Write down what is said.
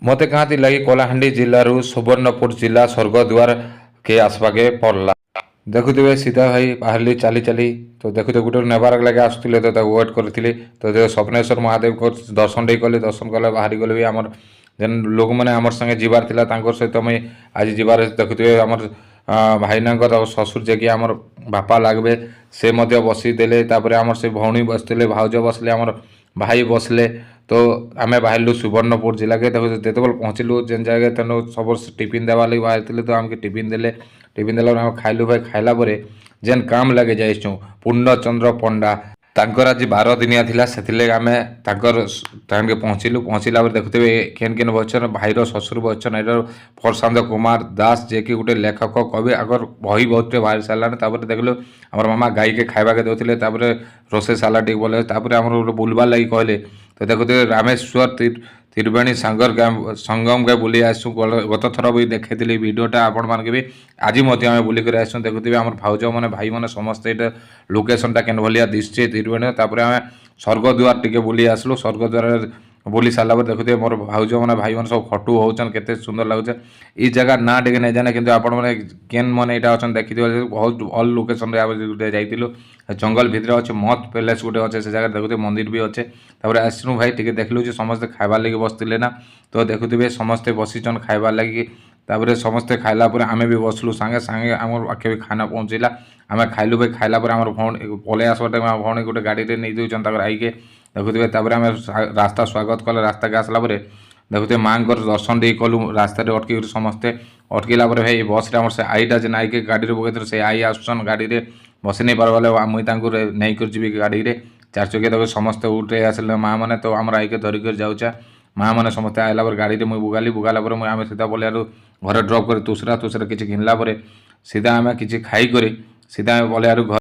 मते कहाँ थी लगी कलाहांडी जिल्लारू सुवर्णपुर जिला स्वर्गद्वार के आसपाके पड़ला। देखुवे सीधा भाई बाहरली चली चली तो देखुते गोटे नेबार लगे आसुले तो वेट करी तो जो स्वप्नेश्वर महादेव को दर्शन टे कले दर्शन कले बाहरी गले भी आमर जेन लोक मैंने आमर संगे जीवार थिला तांकर सहित मुई आज जीवार देखुवे आमर भाईना ससुर जे कि आमर बापा लागबे से मध्य बसीदेले आमर से भौणी बसते भाउज बसले आमर भाई बसले तो आम बाहर सुवर्णपुर जिला के देखो जिते पहुँचलु जेन जगह तेन सब टिफिन देवा लगे बाहर तो आमके टिफिन देले टिफिन देला खाइलु भाई खाइला परे जेन काम लगे जाइछुं पूर्णचंद्र पंडा तांकर आज 12 दिनिया थिला सेथिले आमे तांकर टाइम के पहुँचला देखुते केन केन बचन भाईर ससुर बचन एटर प्रशांत कुमार दास जे कि गोटे लेखक कवि आगर बही बहुत बाहर सारा देखल आम मामा गाई के खावा के दौले रोसे साला टी बोले आम बुलबार लगी कहले तो देखुते रामेश्वर त्रिवेणी संगम के बुली आसु गत थर भी देखी भिडटा आपण मानके भी आज बुलिक आसु देखुवे आम भाउज मैंने भाई मैंने समस्ते ये लोकेशनटा केन भलिया दिशे त्रिवेणी आम स्वर्गद्वार टिके बुली आसलु स्वर्गद्वार बुली सारा देखुए मोर भाउज मैंने भाई मैंने सब फटू होचन केते सुंदर लगुचे ई जगह ना टे नहीं जाने कि आपण मैंने केन मैंने यहाँ अच्छा देखी बहुत भल लोकेशन जाइलु जंगल भितर अच्छे मत पैलेस गोटे अच्छे से जगह देखुए मंदिर भी अच्छे आसनु भाई टे देखलु समस्ते खाइबार लगे बसते ना तो देखुए समस्ते बसीचन खाइबार लगे समस्ते खाइला आम भी बसलु सांगे सांगे आम आखे भी खाना पहुँचला आम खाइलु भाई खाइला आम भौणी पलि आसबाटे भौणी गोटे गाड़ी में नहीं दूसर आईके देखुए आम रास्ता स्वागत कले रास्ता के आसला देखुए माँ दर्शन दे कलु रास्ता अटक समस्ते अटकला भाई बस आम से आईटा जेन आई के गाड़ी पकड़ से आई आसन गाड़ी में बसी नहीं पार मुई नहीं कर जी गाड़ी में 4 चकिया देखो समस्ते उठे आसिले माँ मैंने तो आम आई के धरिक जाऊचा माँ मैंने समस्ते आइला गाड़ी में मुझे बुगाला मुझे आम सीधा पलियारू घर ड्रप कर तुसरा किसी घिनला सीधा आम कि खाई सीधा आम पलियारू घर